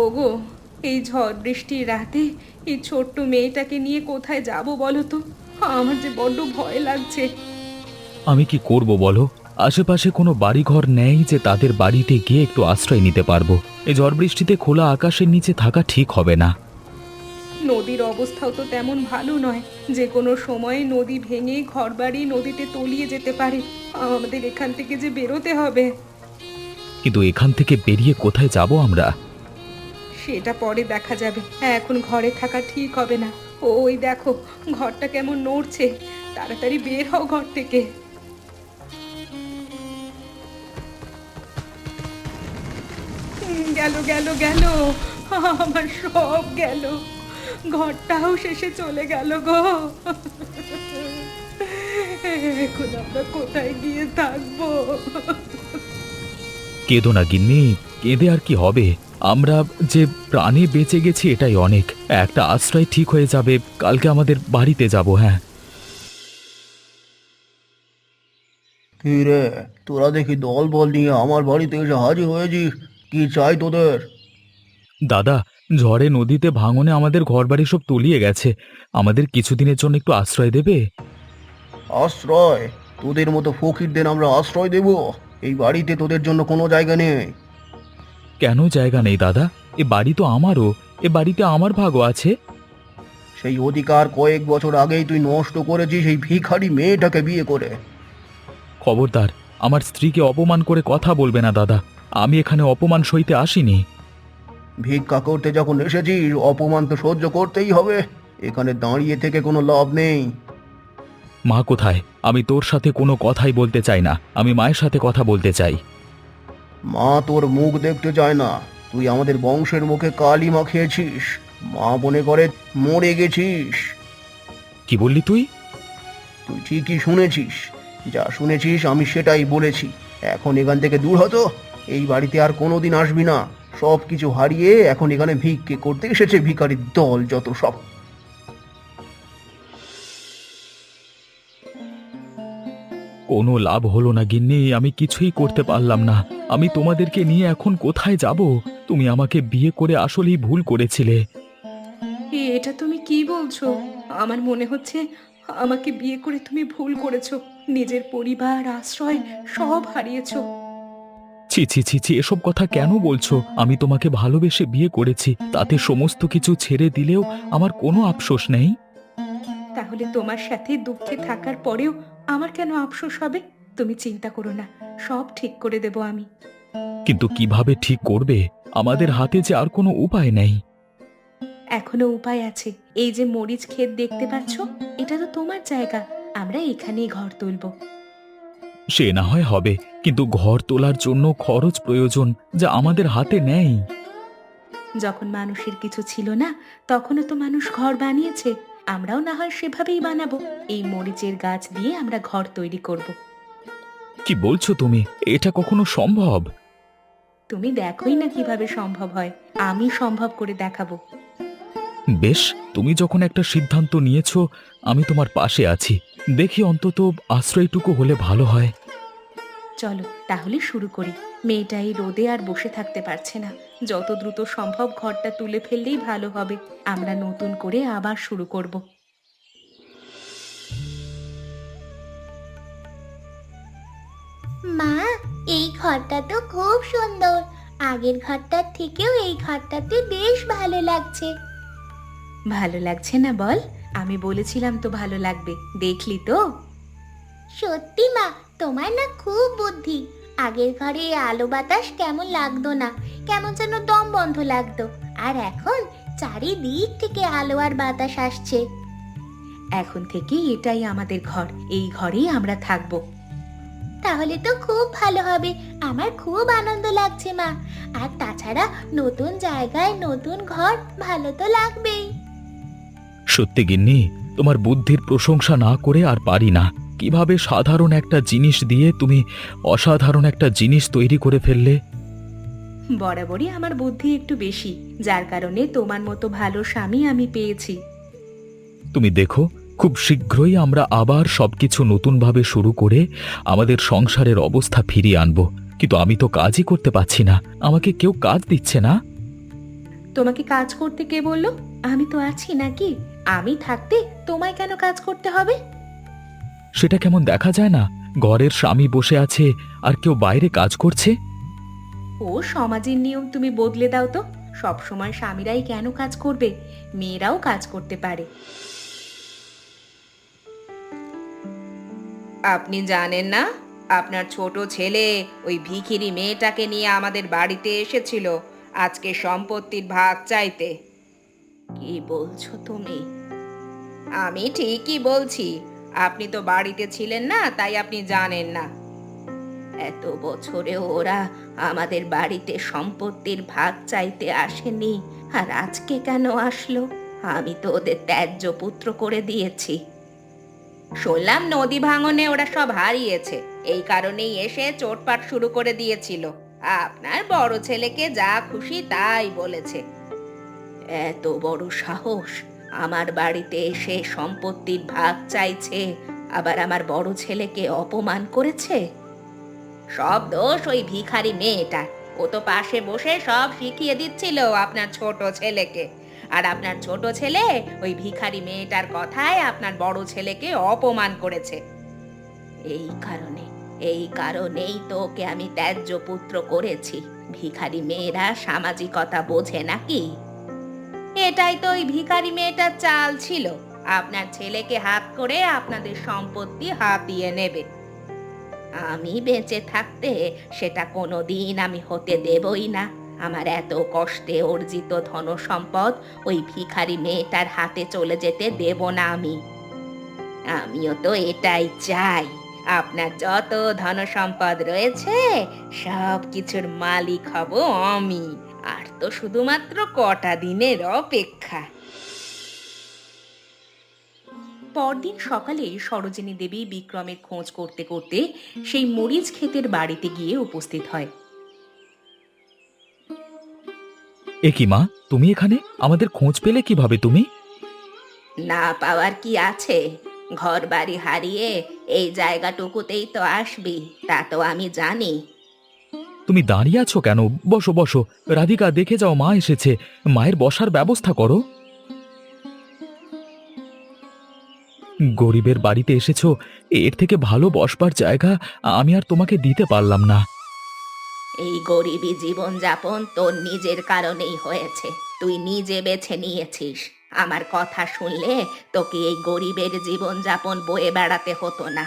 ওগো, এই ঝড় বৃষ্টির রাতে এই ছোট্ট মেয়েটাকে নিয়ে কোথায় যাব বলো তো? আমার যে বড্ড ভয় লাগছে। আমি কি করব বলো? আশেপাশে কোনো বাড়িঘর নেই যে তাদের বাড়িতে গিয়ে একটু আশ্রয় নিতে পারবো। এই ঝড় বৃষ্টিতে খোলা আকাশের নিচে থাকা ঠিক হবে না। নদীর অবস্থাও তো তেমন ভালো নয়, যে কোনো সময় নদী ভেঙে ঘরবাড়ি নদীতে তলিয়ে যেতে পারে। আমাদের এখান থেকে যে বেরোতে হবে। কিন্তু এখান থেকে বেরিয়ে কোথায় যাব আমরা? সেটা পরে দেখা যাবে, এখন ঘরে থাকা ঠিক হবে না। ওই দেখো, ঘরটা কেমন নড়ছে। তাড়াতাড়ি বের হও ঘর থেকে। গেল গেল গেল, আমার সব গেল। ঘরটাও শেষে চলে গেল গো। এখন আমরা কোথায় গিয়ে থাকবো? কেঁদো না গিন্নি, কেঁদে আর কি হবে? আমরা যে প্রাণে বেঁচে গেছি এটাই অনেক। একটা আশ্রয় ঠিক হয়ে যাবে, কালকে আমাদের বাড়িতে যাব। হ্যাঁ, কি রে, তোরা দেখি দল বল নিয়ে আমার বাড়িতে এসে হাজির হয়েছিস। কি চাই তোদের? দাদা, ঝড়ে নদীতে ভাঙনে আমাদের ঘরবাড়ি সব তলিয়ে গেছে। আমাদের কিছুদিনের জন্য একটু আশ্রয় দেবে? আশ্রয়? তোদের মতো ফকিরদের আমরা আশ্রয় দেব? এই বাড়িতে তোদের জন্য কোনো জায়গা নেই। কেন জায়গা নেই দাদা? এ বাড়ি তো আমারও। এ বাড়িতে আমার ভাগও আছে। সেই অধিকার কয়েক বছর আগেই তুই নষ্ট করেছিস এই ভিখারি মেয়েটাকে বিয়ে করে। খবরদার, আমার স্ত্রীকে অপমান করে কথা বলবে না দাদা। আমি এখানে অপমান সইতে আসিনি। ভিক্ষা করতে যখন এসেছিস অপমান তো সহ্য করতেই হবে। এখানে দাঁড়িয়ে থেকে কোনো লাভ নেই। মা কোথায়? আমি তোর সাথে কোনো কথাই বলতে চাই না। আমি মায়ের সাথে কথা বলতে চাই। মা তোর মুখ দেখতে চায় না। তুই আমাদের বংশের মুখে কালি মাখিয়েছিস। মা মনে করে মরে গেছিস। কি বললি তুই? তুই ঠিকই শুনেছিস। যা শুনেছিস আমি সেটাই বলেছি। এখন এখান থেকে দূর হতো। এই বাড়িতে আর কোনোদিন আসবি না। সব কিছু হারিয়ে এখন এখানে ভিক্ষে করতে এসেছে ভিখারির দল যত সব। কোনো লাভ হলো না গিন্নি, আমি কিছুই করতে পারলাম না। আমি তোমাদেরকে নিয়ে এখন কোথায় যাব? তুমি আমাকে বিয়ে করে আসলেই ভুল করেছিলে। এটা তুমি কি বলছো? আমার মনে হচ্ছে আমাকে বিয়ে করে তুমি ভুল করেছো। নিজের পরিবার, আশ্রয় সব হারিয়েছো। ছি ছি ছি ছি, এসব কথা কেন বলছো? আমি তোমাকে ভালোবেসে বিয়ে করেছি, তাতে সমস্ত কিছু ছেড়ে দিলেও আমার কোনো আফসোস নেই। তাহলে তোমার সাথে দুঃখে থাকার পরেও আমার কেন আফসোস হবে? তুমি চিন্তা করো না, সব ঠিক করে দেব আমি। কিন্তু কিভাবে ঠিক করবে? আমাদের হাতে যে আর কোনো উপায় নেই। এখনো উপায় আছে। এই যে মরিচ ক্ষেত দেখতে পাচ্ছ, এটা তো তোমার জায়গা। আমরা এখানেই ঘর তুলবো। সে না হয় হবে, কিন্তু ঘর তোলার জন্য খরচ প্রয়োজন, যা আমাদের হাতে নেই। যখন মানুষের কিছু ছিল না, তখনও তো মানুষ ঘর বানিয়েছে। আমরাও না হয় সেভাবেই বানাবো। এই মরিচের গাছ দিয়ে আমরা ঘর তৈরি করব। কি বলছো তুমি? এটা কখনো সম্ভব? তুমি দেখোই না কিভাবে সম্ভব হয়। আমি সম্ভব করে দেখাবো। বেশ, তুমি যখন একটা সিদ্ধান্ত নিয়েছো, আমি তোমার পাশে আছি। দেখি অন্তত আশ্রয়টুকু হলে ভালো হয়। চলো তাহলে শুরু করি। মেয়েটা এই রোদে আর বসে থাকতে পারছে না। যত দ্রুত সম্ভব ঘরটা তুলে ফেললেই ভালো হবে। আমরা নতুন করে আবার শুরু করব। মা, এই ঘরটা তো খুব সুন্দর। আগের ঘরটার থেকেও এই ঘরটাতে বেশ ভালো লাগছে। ভালো লাগছে না বল? আমি বলেছিলাম তো ভালো লাগবে, দেখলি তো। সত্যি মা, তোমার না খুব বুদ্ধি। আগের ঘরে আলো বাতাস কেমন লাগতো না, কেমন যেন দম বন্ধ লাগতো। আর এখন চারিদিক থেকে আলো আর বাতাস আসছে। এখন থেকে এটাই আমাদের ঘর, এই ঘরেই আমরা থাকবো। তাহলে তো খুব ভালো হবে। আমার খুব আনন্দ লাগছে মা। আর তাছাড়া নতুন জায়গায় নতুন ঘর, ভালো তো লাগবেই। সত্যি গিন্নি, তোমার বুদ্ধির প্রশংসা না করে আর পারি না। কিভাবে সাধারণ একটা জিনিস দিয়ে তুমি অসাধারণ একটা জিনিস তৈরি করে ফেললে। বরাবরই আমার বুদ্ধি একটু বেশি, যার কারণে তোমার মতো ভালো স্বামী আমি পেয়েছি। তুমি দেখো, খুব শীঘ্রই আমরা আবার সবকিছু নতুনভাবে শুরু করে আমাদের সংসারের অবস্থা ফিরিয়ে আনবো। কিন্তু আমি তো কাজই করতে পারছি না, আমাকে কেউ কাজ দিচ্ছে না। তোমাকে কাজ করতে কে বললো? আমি তো আছি নাকি? আমি থাকতে তোমায় কেন কাজ করতে হবে? সেটা কেমন দেখা যায় না? ঘরের স্বামী বসে আছে আর কেউ বাইরে কাজ করছে। ও সমাজের নিয়ম তুমি বদলে দাও তো। সব সময় স্বামীরাই কেন কাজ করবে? মেয়েরাও কাজ করতে পারে। আপনি জানেন না, আপনার ছোট ছেলে ওই ভিখিরি মেয়েটাকে নিয়ে আমাদের বাড়িতে এসেছিল আজকে সম্পত্তির ভাগ চাইতে। কি বলছো তুমি? আমি ঠিকই বলছি। আপনি তো বাড়িতে ছিলেন না, তাই আপনি জানেন না। এত বছরে ওরা আমাদের বাড়িতে সম্পত্তির ভাগ চাইতে আসেনি, আর আজকে কেন আসলো? আমি তো ওদের ত্যায্য পুত্র করে দিয়েছি। শুনলাম নদী ভাঙনে ওরা সব হারিয়েছে, এই কারণেই এসে চোটপাট শুরু করে দিয়েছিল। আপনার বড় ছেলেকে যা খুশি তাই বলেছে। এত বড় সাহস! আমার বাড়িতে এসে সম্পত্তির ভাগ চাইছে, আবার আমার বড় ছেলেকে অপমান করেছে। সব দোষ ওই ভিখারি মেয়েটার। ও তো পাশে বসে সব শিখিয়ে দিচ্ছিল আপনার ছোট ছেলেকে। আর আপনার ছোট ছেলে ওই ভিখারি মেয়েটার কথায় আপনার বড় ছেলেকে অপমান করেছে। এই কারণেই তো ওকে আমি ত্যায্য পুত্র করেছি। ভিখারি মেয়েরা সামাজিকতা বোঝে নাকি? এটাই তো ওই ভিখারি মেয়েটার চাল ছিল, আপনার ছেলেকে হাত করে আপনাদের সম্পত্তি হাতিয়ে নেবে। আমি বেঁচে থাকতে সেটা কোনোদিন আমি হতে দেবই না। আমার এত কষ্টে অর্জিত ধন সম্পদ ওই ভিখারি মেয়েটার হাতে চলে যেতে দেব না আমি। আমিও তো এটাই চাই, আপনার যত ধন সম্পদ রয়েছে সব কিছুর মালিক হব আমি। আর তো শুধুমাত্র কটা দিনের অপেক্ষা। পরদিন সকালে সরোজিনী দেবী বিক্রমের খোঁজ করতে করতে সেই মরিচ ক্ষেতের বাড়িতে গিয়ে উপস্থিত হয়। এ কি মা, তুমি এখানে? আমাদের খোঁজ পেলে কিভাবে তুমি? না পাওয়ার কি আছে? ঘর বাড়ি হারিয়ে এই জায়গাটুকুতেই তো আসবি, তা তো আমি জানি। তুমি দাঁড়িয়ে আছো কেন? বসো বসো। রাধিকা, দেখে যাও, মা এসেছে। মায়ের বসার ব্যবস্থা করো। গরিবের বাড়িতে এসেছো, এর থেকে ভালো বসবার জায়গা আমি আর তোমাকে দিতে পারলাম না। এই গরিবী জীবনযাপন তোর নিজের কারণেই হয়েছে। তুই নিজে বেছে নিয়েছিস। আমার কথা শুনলে তোকে এই গরিবের জীবনযাপন বয়ে বেড়াতে হতো না।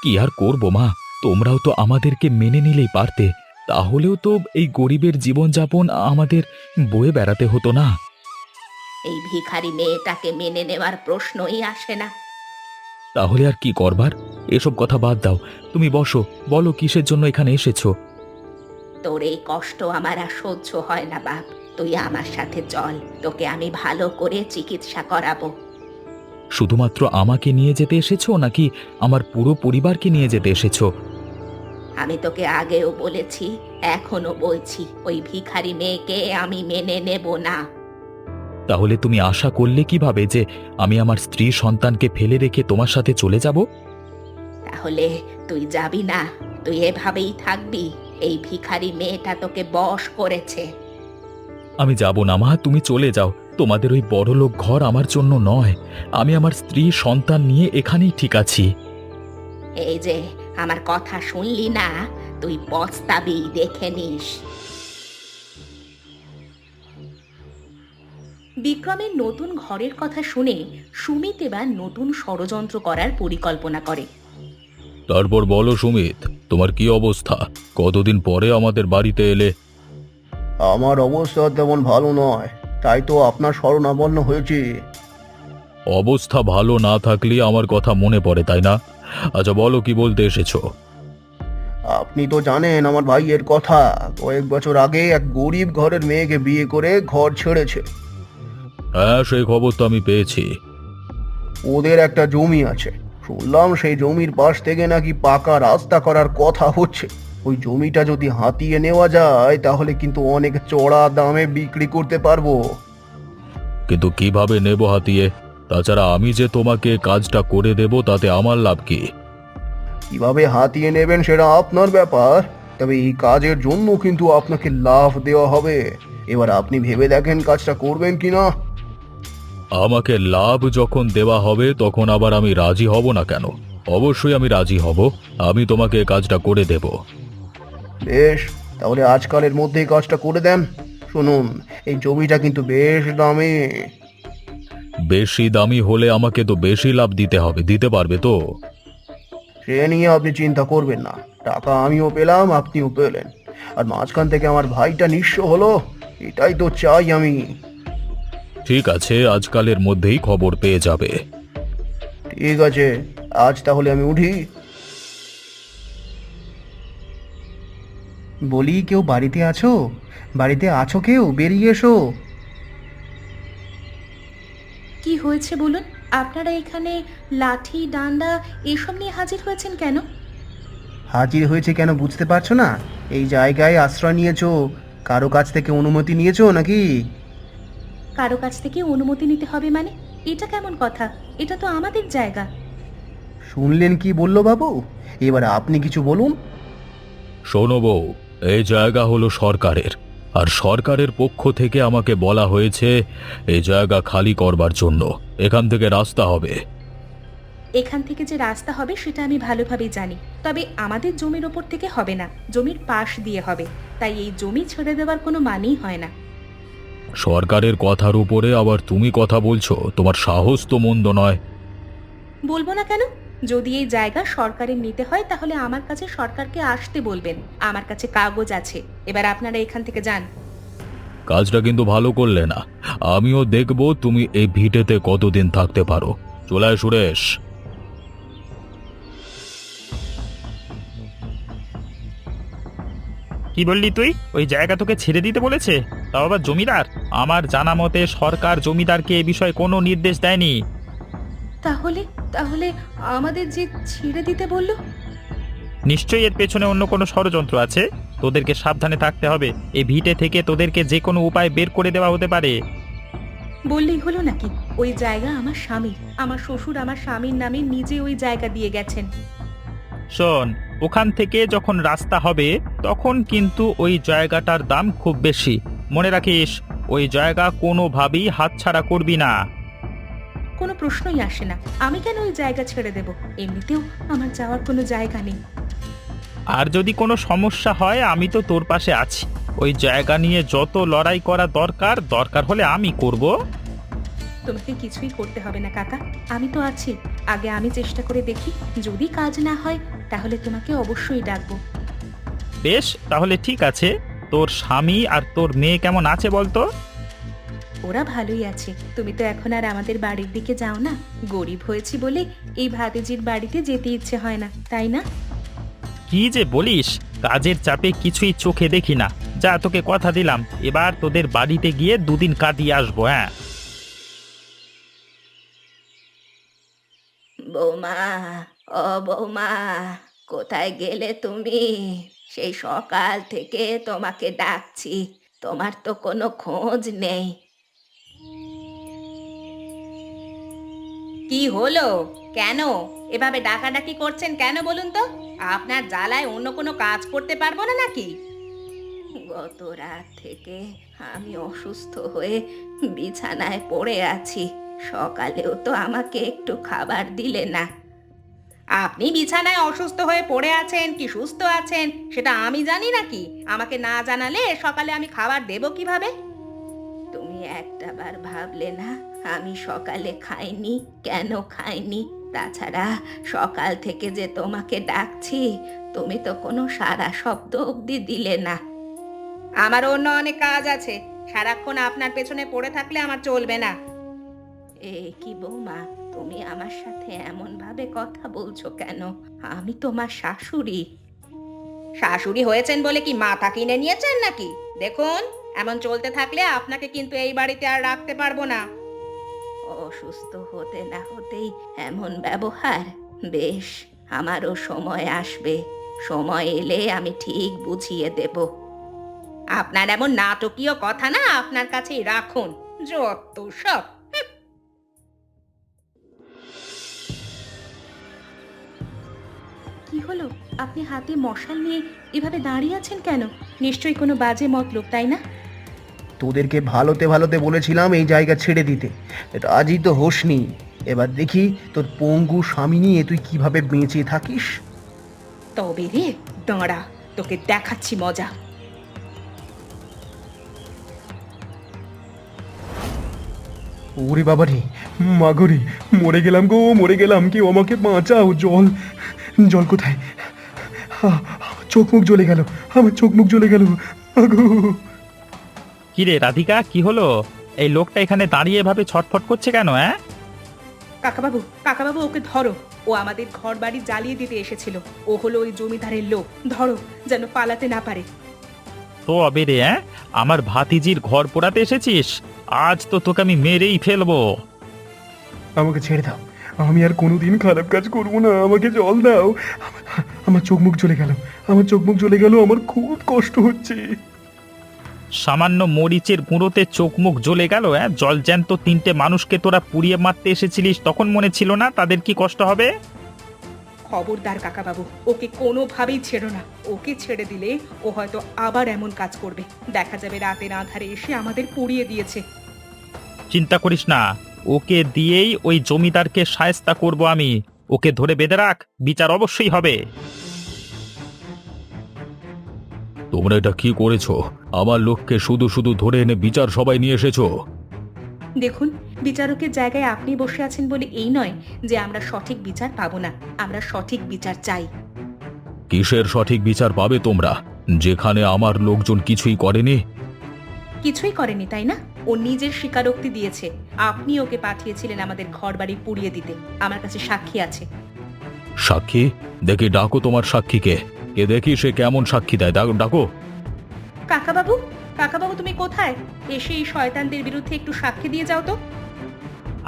কি আর করবো মা, তোমরাও তো আমাদেরকে মেনে নিলেই পারতে। তাহলেও তো এই গরিবের জীবনযাপন আমাদের বয়ে বেড়াতে হতো না। এই ভিখারি মেয়েটাকে মেনে নেওয়ার প্রশ্নই আসে না। তাহলে আর কি করবার? এসব কথা বাদ দাও, তুমি বসো। বলো, কিসের জন্য এখানে এসেছো? তোর এই কষ্ট আমার আর সহ্য হয় না বাপ। তুই আমার সাথে চল, তোকে আমি ভালো করে চিকিৎসা করাবো। শুধুমাত্র আমাকে নিয়ে যেতে এসেছো নাকি আমার পুরো পরিবারকে নিয়ে যেতে এসেছো? আমি তোকে আগেও বলেছি, এখনো বলছি, ওই ভিখারি মেয়েকে আমি মেনে নেব না। তাহলে তুমি আশা করলে কিভাবে যে আমি আমার স্ত্রী সন্তানকে ফেলে রেখে তোমার সাথে চলে যাব? তাহলে তুই যাবি না? তুই এভাবেই থাকবি? এই ভিখারি মেয়েটা তোকে বশ করেছে। আমি যাব না মা, তুমি চলে যাও। তোমাদের ওই বড়লোক ঘর আমার জন্য নয়। আমি আমার স্ত্রী সন্তান নিয়ে এখানেই ঠিক আছি। এই যে আমার কথা শুনলি না? তুই পস্তাবি, দেখে নিস। বিক্রমের নতুন ঘরের কথা শুনে সুমিত এবার নতুন ষড়যন্ত্র করার পরিকল্পনা করে। তারপর বলো সুমিত, তোমার কি অবস্থা? কতদিন পরে আমাদের বাড়িতে এলে? আমার অবস্থা তেমন ভালো নয়, তাই তো আপনার শরণাপন্ন হয়েছি। অবস্থা ভালো না থাকলে আমার কথা মনে পড়ে, তাই না? আচ্ছা বলো, কি বলতে এসেছো? আপনি তো জানেন আমার ভাইয়ের কথা। কয়েক বছর আগে এক গরিব ঘরের মেয়েকে বিয়ে করে ঘর ছেড়েছে। হ্যাঁ, সেই খবর তো আমি পেয়েছি। ওদের একটা জমি আছে, শুনলাম সেই জমির পাশ থেকে নাকি পাকা রাস্তা করার কথা হচ্ছে। ওই জমিটা যদি হাতিয়ে নেওয়া যায় তাহলে কিন্তু অনেক চড়া দামে বিক্রি করতে পারবো। কিন্তু কিভাবে নেব হাতিয়ে? তাছাড়া আমি যে তোমাকে কাজটা করে দেব তাতে আমার লাভ কি? কিভাবে হাতিয়ে নেবেন সেটা আপনার ব্যাপার, তবে এই কাজের জন্য কিন্তু আপনাকে লাভ দেওয়া হবে। এবার আপনি ভেবে দেখেন কাজটা করবেন কিনা। আমাকে লাভ যখন দেওয়া হবে তখন আবার আমি রাজি হব না কেন? অবশ্যই আমি রাজি হব। আমি তোমাকে কাজটা করে দেব। বেশ, তাহলে আজকালের মধ্যেই কাজটা করে দেন। শুনুন, এই জমিটা কিন্তু বেশ দামি। বেশি দামি হলে আমাকে তো বেশি লাভ দিতে হবে, দিতে পারবে তো? সে নিয়ে আপনি চিন্তা করবেন না, টাকা আমিও পেলাম, আপনিও পেলেন, আর মাঝখান থেকে আমার ভাইটা নিঃস্ব হলো, এটাই তো চাই আমি। ঠিক আছে, আজকালের মধ্যেই খবর পেয়ে যাবে। ঠিক আছে, আজ তাহলে আমি উঠি। বলি, কেউ বাড়িতে আছো? বাড়িতে আছো কেউ? বেরিয়ে এসো। কি হয়েছে বলুন? আপনারা এখানে লাঠি ডান্ডা এসব নিয়ে হাজির হয়েছেন কেন? হাজির হয়েছে কেন বুঝতে পারছো না? এই জায়গায় আশ্রয় নিয়েছো, কারো কাছ থেকে অনুমতি নিয়েছো নাকি? কারো কাছ থেকে অনুমতি নিতে হবে মানে? এটা কেমন কথা? এটা তো আমাদের জায়গা। শুনলেন কি বললো বাবু? এবার আপনি কিছু বলুন। শোনো বউ, এই জায়গা হলো সরকারের, আর সরকারের পক্ষ থেকে আমাকে বলা হয়েছে এই জায়গা খালি করবার জন্য। এখান থেকে রাস্তা হবে। এখান থেকে যে রাস্তা হবে সেটা আমি ভালোভাবেই জানি, তবে আমাদের জমির ওপর থেকে হবে না, জমির পাশ দিয়ে হবে। তাই এই জমি ছেড়ে দেওয়ার কোনো মানেই হয় না। সরকারের কথার উপরে আবার তুমি কথা বলছো? তোমার সাহস তো মন্দ নয়। বলবো না কেন? যদি এই জায়গা সরকারের নিতে হয় তাহলে আমার কাছে সরকারকে আসতে বলবেন। আমার কাছে কাগজ আছে। এবার আপনারা এখান থেকে যান। কাজটা কিন্তু ভালো করলে না। আমিও দেখব তুমি এই ভিটেতে কতদিন থাকতে পারো। চলে আয় সুরেশ। কি বললি তুই? ওই জায়গা তোকে ছেড়ে দিতে বলেছে? তাও আবার জমিদার? আমার জানা মতে সরকার জমিদারকে এ বিষয়ে কোনো নির্দেশ দেয়নি। তাহলে তাহলে আমাদের যে ছেড়ে দিতে বললো? নিশ্চয়ই এর পেছনে অন্য কোনো ষড়যন্ত্র আছে। তোদেরকে সাবধানে থাকতে হবে। এই ভিটে থেকে তোদেরকে যে কোনো উপায় বের করে দেওয়া হতে পারে। বললেই হলো নাকি? ওই জায়গা আমার স্বামীর। আমার শ্বশুর আমার স্বামীর নামে নিজে ওই জায়গা দিয়ে গেছেন। শোন, ওখান থেকে যখন রাস্তা হবে তখন কিন্তু ওই জায়গাটার দাম খুব বেশি। মনে রাখিস, ওই জায়গা কোনোভাবেই হাতছাড়া করবি না। কোনো প্রশ্নই আসে না। আমি কেন ওই জায়গা ছেড়ে দেব? এমনিতেও আমার যাওয়ার কোনো জায়গা নেই। আর যদি কোনো সমস্যা হয় আমি তো তোর পাশে আছি। ওই জায়গা নিয়ে যত লড়াই করা দরকার, দরকার হলে আমি করব। তোমাকে কিছুই করতে হবে না কাকা, আমি তো আছি। আগে আমি চেষ্টা করে দেখি, যদি কাজ না হয় তাহলে তোমাকে অবশ্যই ডাকবো। বেশ, তাহলে ঠিক আছে। তোর স্বামী আর তোর মেয়ে কেমন আছে বলতো? ওরা ভালোই আছে। তুমি তো এখন আর আমাদের বাড়ির দিকে যাও না। গরিব হয়েছি বলে এই ভাতিজির বাড়িতে যেতে ইচ্ছে হয় না, তাই না? কি যে বলিস! কাজের চাপে কিছুই চোখে দেখি না। যা, তোকে কথা দিলাম, এবার তোদের বাড়িতে গিয়ে দুদিন কাটিয়ে আসবো। হ্যাঁ, বৌমা, ও বৌমা, কোথায় গেলে তুমি? সেই সকাল থেকে তোমাকে ডাকছি, তোমার তো কোনো খোঁজ নেই। কি হলো? কেন এভাবে ডাকাডাকি করছেন কেন বলুন তো? আপনার জ্বালায় অন্য কোনো কাজ করতে পারবো না নাকি? গত রাত থেকে আমি অসুস্থ হয়ে বিছানায় পড়ে আছি। সকালেও তো আমাকে একটু খাবার দিলে না। আপনি বিছানায় অসুস্থ হয়ে পড়ে আছেন কি সুস্থ আছেন সেটা আমি জানি নাকি? আমাকে না জানালে সকালে আমি খাবার দেব কিভাবে? তুমি একটাবার ভাবলে না আমি সকালে খাইনি? কেন খাইনি? তাছাড়া সকাল থেকে যে তোমাকে ডাকছি, তুমি তো কোনো সাড়া শব্দ অবধি দিলে না। আমার অন্য অনেক কাজ আছে, সারাক্ষণ আপনার পেছনে পড়ে থাকলে আমার চলবে না। এ কি বৌমা, তুমি আমার সাথে এমন ভাবে কথা বলছো কেন? আমি তোমার শাশুড়ি। শাশুড়ি হয়েছেন বলে কি মাথা কিনে নিয়েছেন নাকি? দেখুন, এমন চলতে থাকলে আপনাকে কিন্তু এই বাড়িতে আর রাখতে পারবো না। অসুস্থ হতে না হতেই এমন ব্যবহার? বেশ, আমারও সময় আসবে। সময় এলে আমি ঠিক বুঝিয়ে দেব। আপনার এমন নাটকীয় কথা না আপনার কাছেই রাখুন, যত সব। কি হলো? আপনি হাতে মশাল নিয়ে এভাবে দাঁড়িয়ে আছেন কেন? নিশ্চয়ই কোনো বাজে মতলব, তাই না? তোদেরকে ভালোতে ভালোতে বলেছিলাম এই জায়গা ছেড়ে দিতে, রাজি তো হোসনি। এবার দেখি তোর পঙ্গু স্বামী নিয়ে তুই কিভাবে বেঁচে থাকিস। তবে রে, দাঁড়া, তোকে দেখাচ্ছি মজা। ওরে বাবারে, মাগরে, মরে গেলাম গো, মরে গেলাম, কেউ আমাকে বাঁচাও। জল, জল কোথায়? আমার চোখ মুখ জ্বলে গেল, আমার চোখ মুখ জ্বলে গেল। মাগো, কি রে রাধিকা, কি হলো? এই লোকটা এখানে দাঁড়িয়ে এভাবে ছটফট করছে কেন? হ্যাঁ, কাকাবাবু, কাকাবাবু, ওকে ধরো। ও আমাদের ঘর বাড়ি জ্বালিয়ে দিতে এসেছিল। ও হলো ওই জমিদারের লোক। ধরো, যেন পালাতে না পারে। তো অবে রে, হ্যাঁ, আমার ভাতিজির ঘর পোড়াতে এসেছিস? আজ তো তোকে আমি মেরেই ফেলবো। আমাকে ছেড়ে দাও, আমি আর কোনোদিন খারাপ কাজ করবো না। আমাকে জল দাও। আমার চোখ মুখ জ্বলে গেল, আমার চোখ মুখ জ্বলে গেল, আমার খুব কষ্ট হচ্ছে। সামান্য মরিচের গুঁড়োতে চোখ মুখ জ্বলে গেল? হ্যাঁ, জল জ্যান্ত 3টে মানুষকে তোরা পুড়িয়ে মারতে এসেছিলিস, তখন মনে ছিল না তাদের কি কষ্ট হবে? খবরদার কাকাবাবু, ওকে কোনোভাবেই ছেড়ো না। ওকে ছেড়ে দিলে ও হয়তো আবার এমন কাজ করবে। দেখা যাবে রাতের আঁধারে এসে আমাদের পুড়িয়ে দিয়েছে। চিন্তা করিস না, ওকে দিয়েই ওই জমিদারকে শায়েস্তা করব আমি। ওকে ধরে বেঁধে রাখ, বিচার অবশ্যই হবে। তোমরা এটা কি করেছো? আমার লোককে শুধু শুধু ধরে এনে বিচার সবাই নিয়ে এসেছো। দেখুন, বিচারকের জায়গায় আপনি বসে আছেন বলে এই নয় যে আমরা সঠিক বিচার পাবো না। আমরা সঠিক বিচার চাই। কিসের সঠিক বিচার পাবে তোমরা, যেখানে আমার লোকজন কিছুই করেনি? কিছুই করেনি, তাই না? ও নিজের স্বীকারোক্তি দিয়েছে। আপনি ওকে পাঠিয়েছিলেন আমাদের ঘর বাড়ি পুড়িয়ে দিতে। আমার কাছে সাক্ষী আছে। সাক্ষী? দেখি, ডাকো তোমার সাক্ষীকে। কে দেখি সে কেমন সাক্ষী দেয়, ডাকো। কাকাবাবু, কাকাবাবু, তুমি কোথায়? এসে এই শয়তানদের বিরুদ্ধে একটু সাক্ষী দিয়ে যাও তো।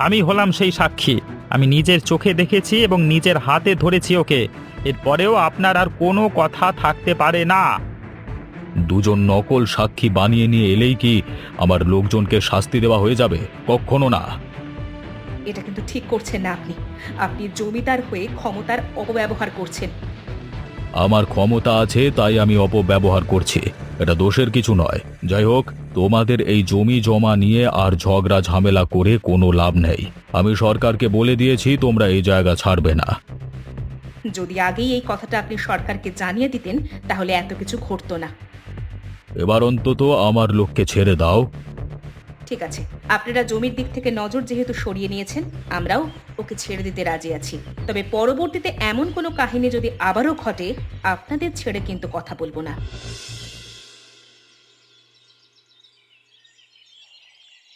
আমি হলাম সেই সাক্ষী। আমি নিজের চোখে দেখেছি এবং নিজের হাতে ধরেছি ওকে। এরপরেও আপনার আর কোনো কথা থাকতে পারে না। দুজন নকল সাক্ষী বানিয়ে নিয়ে এলেই কি আমার লোকজনকে শাস্তি দেওয়া হয়ে যাবে? কখনো না। এটা কিন্তু ঠিক করছেন না আপনি। আপনি জমিদার হয়ে ক্ষমতার অপব্যবহার করছেন। আমার ক্ষমতা আছে তাই আমি অপব্যবহার করছি, এটা দোষের কিছু নয়। যাই হোক, তোমাদের এই জমি জমা নিয়ে আর ঝগড়া ঝামেলা করে কোনো লাভ নেই। আমি সরকারকে বলে দিয়েছি তোমরা এই জায়গা ছাড়বে না। যদি আগেই এই কথাটা আপনি সরকারকে জানিয়ে দিতেন তাহলে এত কিছু ঘটতো না। এবার অন্তত আমার লোককে ছেড়ে দাও। ঠিক আছে, আপনারা জমির দিক থেকে নজর যেহেতু সরিয়ে নিয়েছেন, আমরাও ওকে ছেড়ে দিতে রাজি আছি। তবে পরবর্তীতে এমন কোনো কাহিনী যদি আবারও ঘটে, আপনাদের ছেড়ে কিন্তু কথা বলবো না।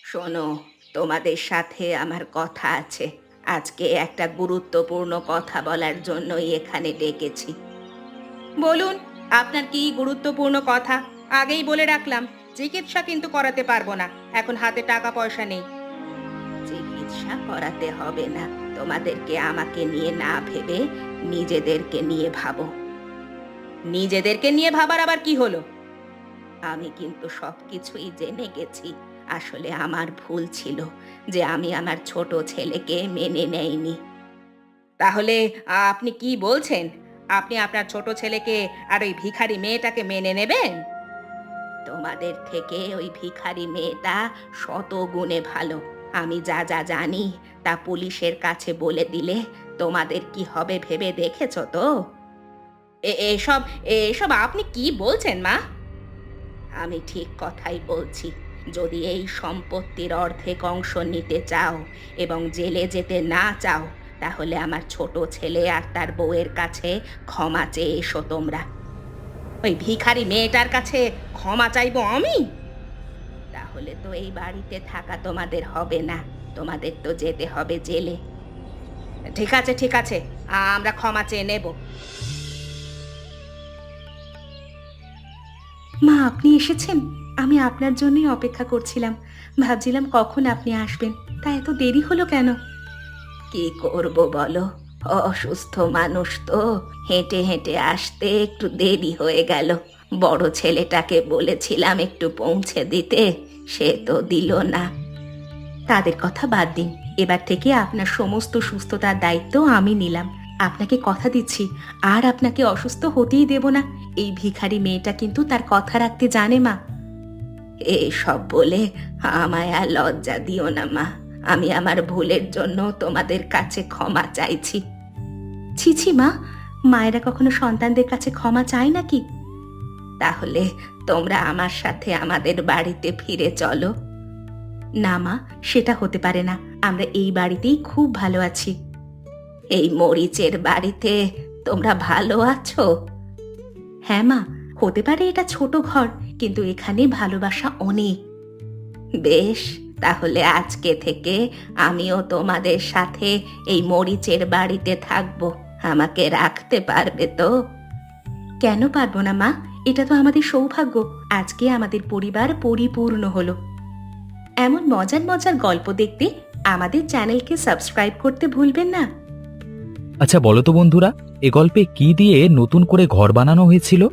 শোনো, তোমাদের সাথে আমার কথা আছে। আজকে একটা গুরুত্বপূর্ণ কথা বলার জন্যই এখানে ডেকেছি। বলুন, আপনার কি গুরুত্বপূর্ণ কথা? আগেই বলে রাখলাম, চিকিৎসা কিন্তু করাতে পারবো না, এখন হাতে টাকা পয়সা নেই। চিকিৎসা করাতে হবে না, তোমাদেরকে আমাকে নিয়ে না ভেবে নিজেদেরকে নিয়ে ভাবো। নিজেদেরকে নিয়ে ভাবার আবার কি হলো? আমি কিন্তু সবকিছুই জেনে গেছি। আসলে আমার ভুল ছিল যে আমি আমার ছোট ছেলেকে মেনে নেইনি। তাহলে আপনি কি বলছেন? আপনি আপনার ছোট ছেলেকে আর ওই ভিখারি মেয়েটাকে মেনে নেবেন? তোমাদের থেকে ওই ভিখারি মেয়েটা শত গুণে ভালো। আমি যা যা জানি তা পুলিশের কাছে বলে দিলে তোমাদের কি হবে ভেবে দেখেছো তো? এসব এসব আপনি কি বলছেন মা? আমি ঠিক কথাই বলছি। যদি এই সম্পত্তির অর্ধেক অংশ নিতে চাও এবং জেলে যেতে না চাও, তাহলে আমার ছোট ছেলে আর তার বউয়ের কাছে ক্ষমা চেয়ে এসো তোমরা। ওই ভিখারি মেয়েটার কাছে ক্ষমা চাইবো আমি? তাহলে তো এই বাড়িতে থাকা তোমাদের হবে না, তোমাদের তো যেতে হবে জেলে। ঠিক আছে, ঠিক আছে, আমরা ক্ষমা চেয়ে নেব। মা, আপনি এসেছেন? আমি আপনার জন্যই অপেক্ষা করছিলাম। ভাবছিলাম কখন আপনি আসবেন, তা এত দেরি হলো কেন? কি করব বলো, অসুস্থ মানুষ তো, হেঁটে হেঁটে আসতে একটু দেরি হয়ে গেল। বড় ছেলেটাকে বলেছিলাম একটু পৌঁছে দিতে, সে তো দিল না। তাদের কথা বাদ দিন, এবার থেকে আপনার সমস্ত সুস্থতার দায়িত্ব আমি নিলাম। আপনাকে কথা দিচ্ছি, আর আপনাকে অসুস্থ হতেই দেব না। এই ভিখারি মেয়েটা কিন্তু তার কথা রাখতে জানে মা। এসব বলে আমায় আর লজ্জা দিও না মা। আমি আমার ভুলের জন্য তোমাদের কাছে ক্ষমা চাইছি। ছি ছি মা, মায়েরা কখনো সন্তানদের কাছে ক্ষমা চায় নাকি? তাহলে তোমরা আমার সাথে আমাদের বাড়িতে ফিরে চলো। না মা, সেটা হতে পারে না। আমরা এই বাড়িতেই খুব ভালো আছি। এই মরিচের বাড়িতে তোমরা ভালো আছো? হ্যাঁ মা, হতে পারে এটা ছোট ঘর, কিন্তু এখানে ভালোবাসা অনেক। বেশ, তাহলে আজকে থেকে আমিও তোমাদের সাথে এই মরিচের বাড়িতে থাকবো। আমাকে রাখতে পারবে তো? কেন পারবো না মা, এটা তো আমাদের সৌভাগ্য। আজকে আমাদের পরিবার পরিপূর্ণ হলো। এমন মজার মজার গল্প দেখতে আমাদের চ্যানেলকে সাবস্ক্রাইব করতে ভুলবেন না। আচ্ছা বলো তো বন্ধুরা, এ গল্পে কি দিয়ে নতুন করে ঘর বানানো হয়েছিল?